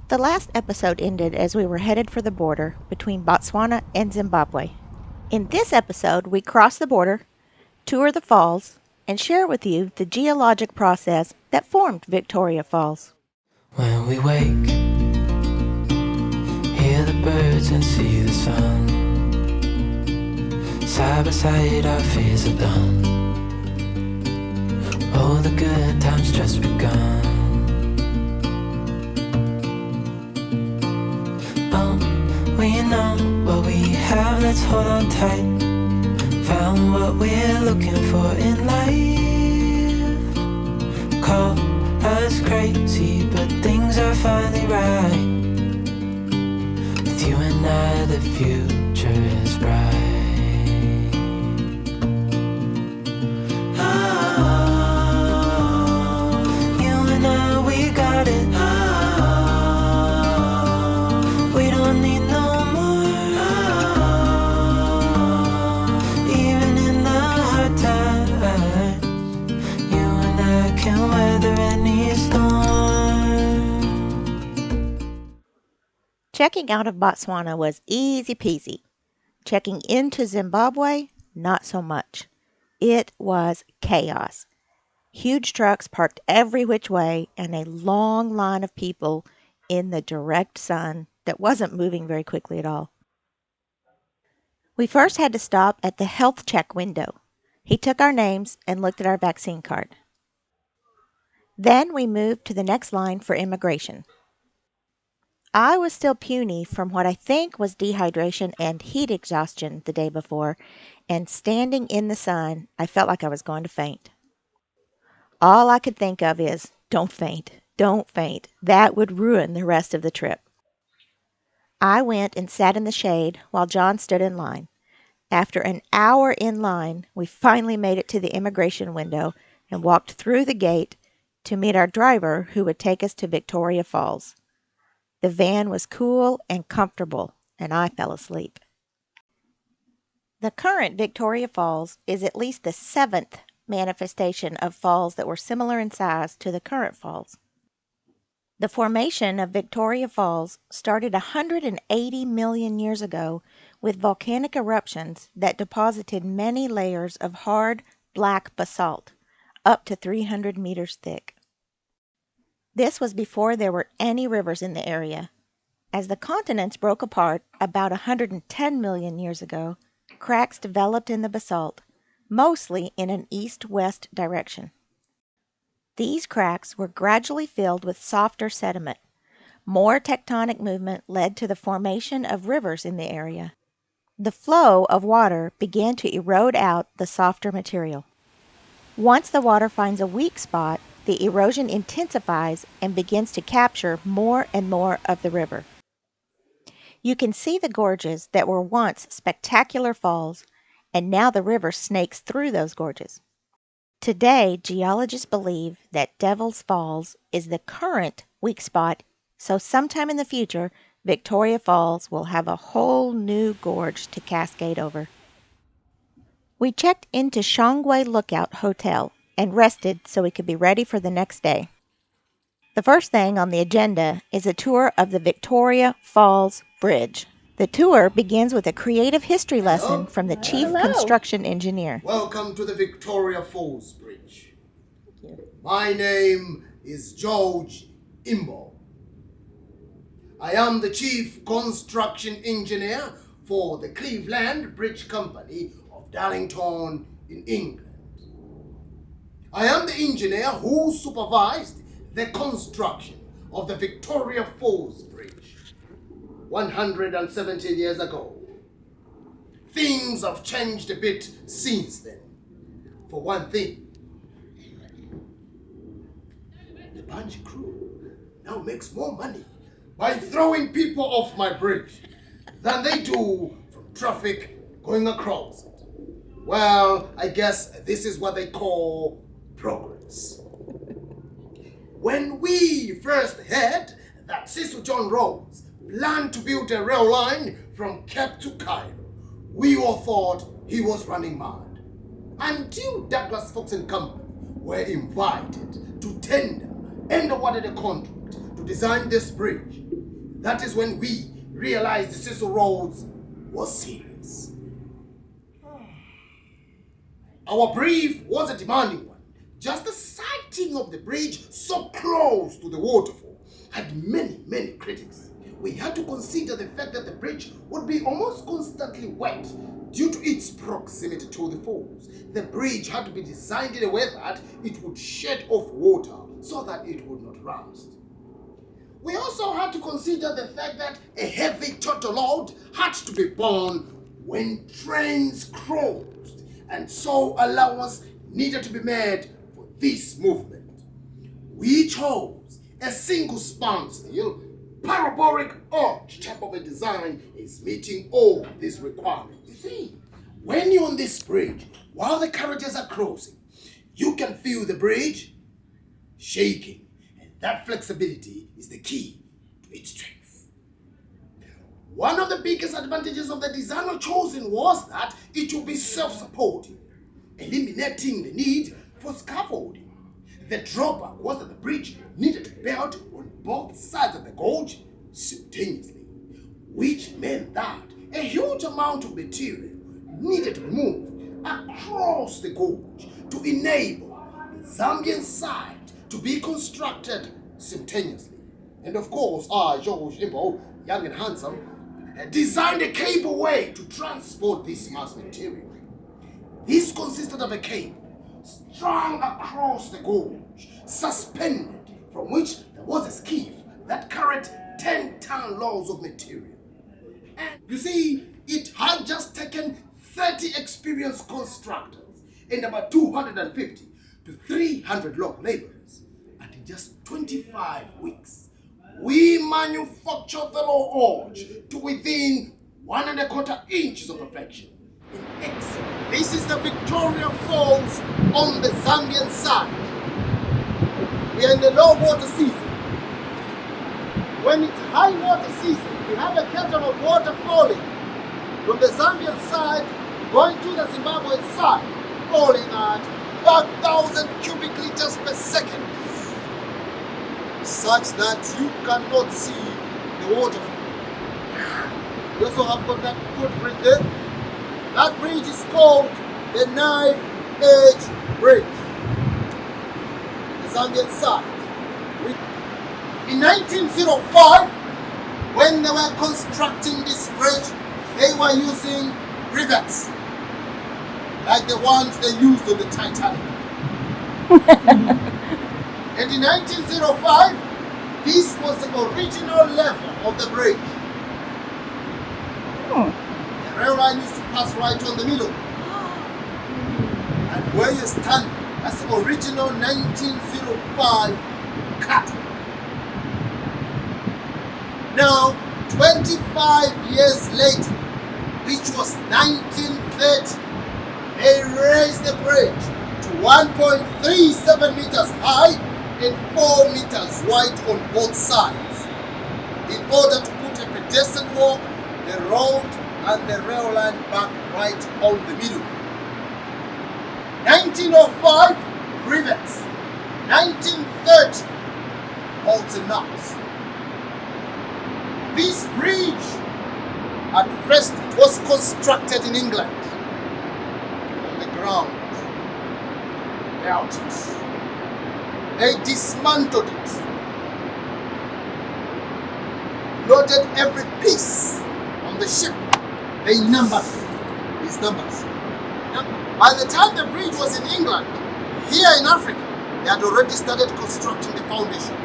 The last episode ended as we were headed for the border between Botswana and Zimbabwe. In this episode, we cross the border, tour the falls, and share with you the geologic process that formed Victoria Falls. When we wake, hear the birds and see the sun. Side by side our fears are done. Oh, the good times just begun. We know what we have, let's hold on tight. Found what we're looking for in life. Call us crazy, but things are finally right. With you and I, the future is bright. You and I, we got it. We don't need no more. Even in the hard times, you and I can weather any storm. Checking out of Botswana was easy peasy. Checking into Zimbabwe, not so much. It was chaos. Huge trucks parked every which way and a long line of people in the direct sun that wasn't moving very quickly at all. We first had to stop at the health check window. He took our names and looked at our vaccine card. Then we moved to the next line for immigration. I was still puny from what I think was dehydration and heat exhaustion the day before, and standing in the sun, I felt like I was going to faint. All I could think of is, don't faint, don't faint. That would ruin the rest of the trip. I went and sat in the shade while John stood in line. After an hour in line, we finally made it to the immigration window and walked through the gate to meet our driver who would take us to Victoria Falls. The van was cool and comfortable, and I fell asleep. The current Victoria Falls is at least the 7th manifestation of falls that were similar in size to the current falls. The formation of Victoria Falls started 180 million years ago with volcanic eruptions that deposited many layers of hard, black basalt, up to 300 meters thick. This was before there were any rivers in the area. As the continents broke apart about 110 million years ago, cracks developed in the basalt, mostly in an east-west direction. These cracks were gradually filled with softer sediment. More tectonic movement led to the formation of rivers in the area. The flow of water began to erode out the softer material. Once the water finds a weak spot, the erosion intensifies and begins to capture more and more of the river. You can see the gorges that were once spectacular falls, and now the river snakes through those gorges. Today, geologists believe that Devil's Falls is the current weak spot, so sometime in the future, Victoria Falls will have a whole new gorge to cascade over. We checked into Shongwe Lookout Hotel and rested so we could be ready for the next day. The first thing on the agenda is a tour of the Victoria Falls Bridge. The tour begins with a creative history lesson from the chief construction engineer. Welcome to the Victoria Falls Bridge. My name is George Imbo. I am the chief construction engineer for the Cleveland Bridge Company of Darlington in England. I am the engineer who supervised the construction of the Victoria Falls Bridge 117 years ago. Things have changed a bit since then. For one thing, the bungee crew now makes more money by throwing people off my bridge than they do from traffic going across it. Well, I guess this is what they call progress. When we first heard that Cecil John Rhodes planned to build a rail line from Cape to Cairo, we all thought he was running mad. Until Douglas Fox and Company were invited to tender and awarded a contract to design this bridge. That is when we realized Cecil Rhodes was serious. Our brief was a demanding one. Just the sighting of the bridge so close to the waterfall had many critics. We had to consider the fact that the bridge would be almost constantly wet due to its proximity to the falls. The bridge had to be designed in a way that it would shed off water so that it would not rust. We also had to consider the fact that a heavy total load had to be borne when trains closed, and so allowance needed to be made for this movement. We chose a single span steel parabolic arch type of a design is meeting all these requirements. You see, when you're on this bridge, while the carriages are crossing, you can feel the bridge shaking, and that flexibility is the key to its strength. One of the biggest advantages of the design chosen was that it would be self-supporting, eliminating the need for scaffolding. The drawback was that the bridge needed to be built on both sides of the gorge simultaneously, which meant that a huge amount of material needed to be moved across the gorge to enable the Zambian side to be constructed simultaneously. And of course, George Imbo, young and handsome, designed a cableway to transport this mass material. This consisted of a cable strung across the gorge, suspended, from which there was a skiff that carried 10-ton loads of material. And you see, it had just taken 30 experienced constructors and about 250 to 300 local laborers. And in just 25 weeks, we manufactured the low arch to within 1.25 inches of perfection. Excellent. This is the Victoria Falls on the Zambian side. We are in the low water season. When it's high water season, we have a curtain of water falling from the Zambian side going to the Zimbabwe side, falling at 1,000 cubic liters per second, such that you cannot see the waterfall. We also have got that footprint there. That bridge is called the Knife Edge Bridge, the Zambian side. In 1905, when they were constructing this bridge, they were using rivets, like the ones they used on the Titanic. And in 1905, this was the original level of the bridge. The rail line used to pass right on the middle. And where you stand, that's the original 1905 cut. Now, 25 years later, which was 1930, they raised the bridge to 1.37 meters high and 4 meters wide on both sides, in order to put a pedestrian walk, the road and the rail line back right on the middle. 1905, rivets. 1930, bolts and nuts. This bridge, at first it was constructed in England, on the ground. Built it. They dismantled it. Loaded every piece on the ship. They numbered these numbers. Now, by the time the bridge was in England, here in Africa, they had already started constructing the foundation.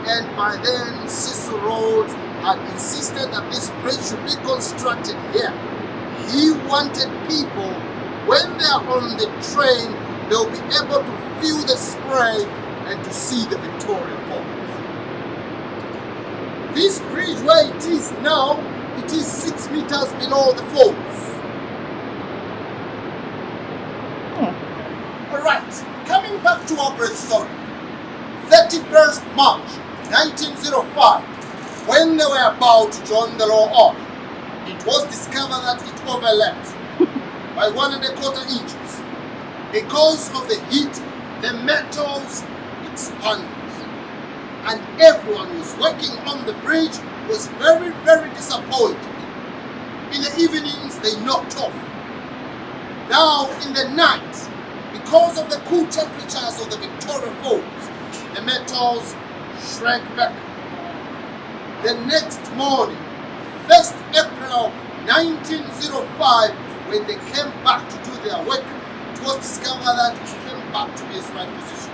And by then, Cecil Rhodes had insisted that this bridge should be constructed here. He wanted people, when they are on the train, they'll be able to feel the spray and to see the Victoria Falls. This bridge, where it is now, it is 6 meters below the falls. Alright, coming back to our bridge story. 31st March 1905, when they were about to join the low arch, it was discovered that it overlapped by 1.25 inches. Because of the heat, the metals expanded. and everyone who's working on the bridge was very, very disappointed. In the evenings, they knocked off. Now, in the night, because of the cool temperatures of the Victoria Falls, the metals shrank back. The next morning, 1st April 1905, when they came back to do their work, it was discovered that it came back to its right position.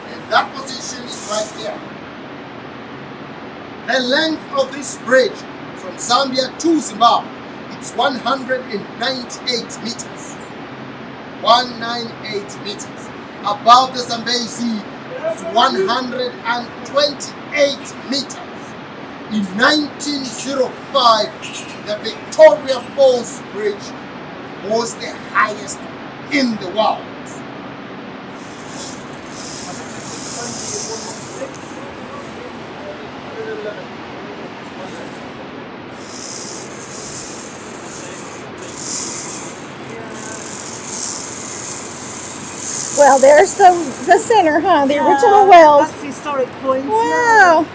And that position is right here. The length of this bridge from Zambia to Zimbabwe, it's 198 meters. 198 meters. Above the Zambezi, it's 128 meters. In 1905, the Victoria Falls Bridge was the highest in the world. Well, there's the center, huh? The original wells. That's historic points. Wow.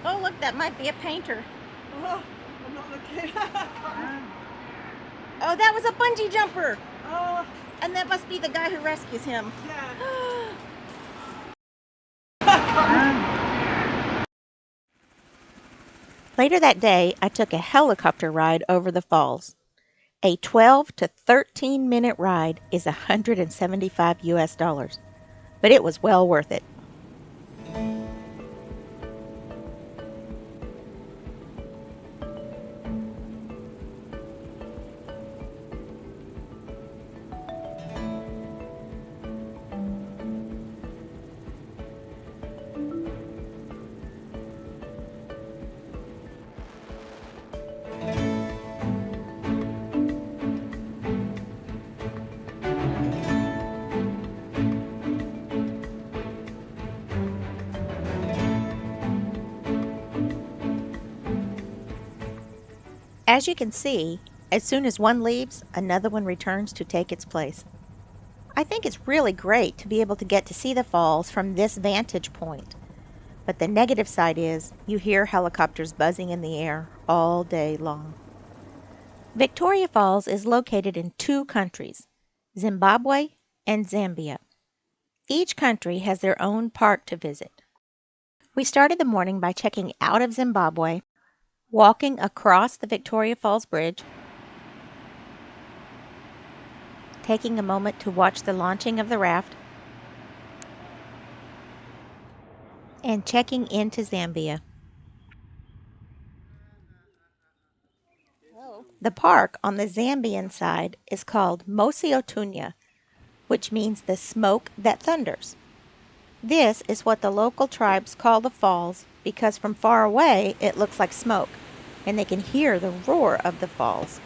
Oh, look, that might be a painter. Oh, I'm not looking. Oh, that was a bungee jumper. Oh, And that must be the guy who rescues him. yeah. Later that day, I took a helicopter ride over the falls. A 12 to 13 minute ride is $175 US, but it was well worth it. As you can see, as soon as one leaves, another one returns to take its place. I think it's really great to be able to get to see the falls from this vantage point. But the negative side is you hear helicopters buzzing in the air all day long. Victoria Falls is located in two countries, Zimbabwe and Zambia. Each country has their own park to visit. We started the morning by checking out of Zimbabwe, walking across the Victoria Falls Bridge, taking a moment to watch the launching of the raft, and checking into Zambia. The park on the Zambian side is called Mosi-oa-Tunya, which means the smoke that thunders. This is what the local tribes call the falls because from far away it looks like smoke, and they can hear the roar of the falls.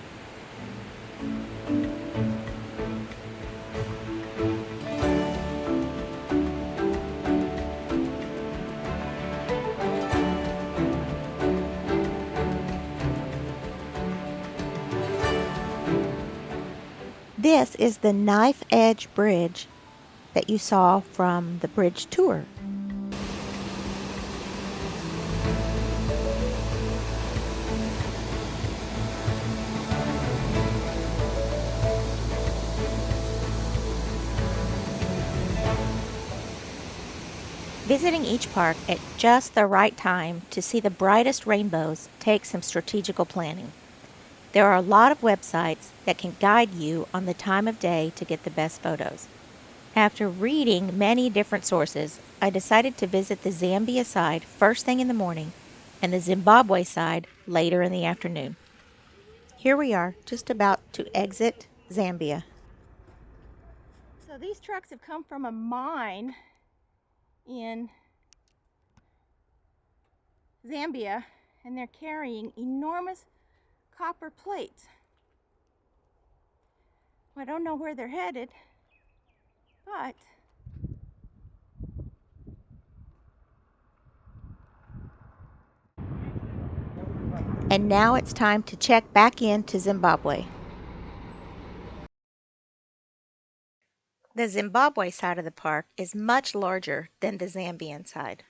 This is the knife edge bridge that you saw from the bridge tour. Visiting each park at just the right time to see the brightest rainbows takes some strategical planning. There are a lot of websites that can guide you on the time of day to get the best photos. After reading many different sources, I decided to visit the Zambia side first thing in the morning and the Zimbabwe side later in the afternoon. Here we are, just about to exit Zambia. So these trucks have come from a mine in Zambia, and they're carrying enormous copper plates. I don't know where they're headed, but And now it's time to check back into Zimbabwe. The Zimbabwe side of the park is much larger than the Zambian side.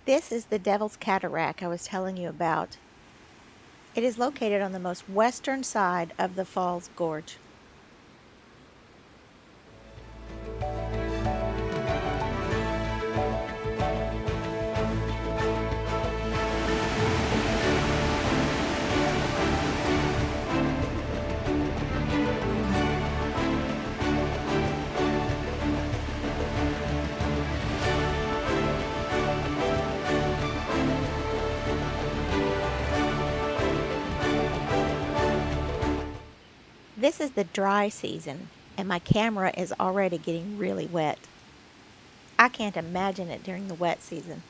This is the Devil's Cataract I was telling you about. It is located on the most western side of the Falls Gorge. This is the dry season, and my camera is already getting really wet. I can't imagine it during the wet season.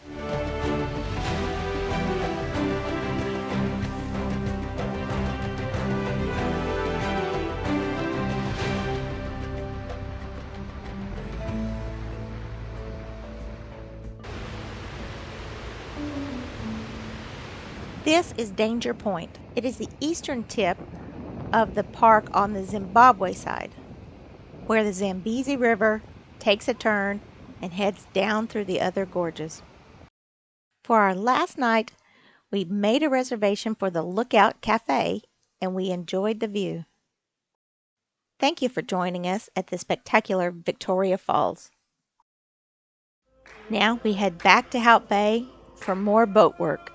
This is Danger Point. It is the eastern tip of the park on the Zimbabwe side, where the Zambezi River takes a turn and heads down through the other gorges. For our last night, we made a reservation for the Lookout Cafe, and we enjoyed the view. Thank you for joining us at the spectacular Victoria Falls. Now we head back to Hout Bay for more boat work.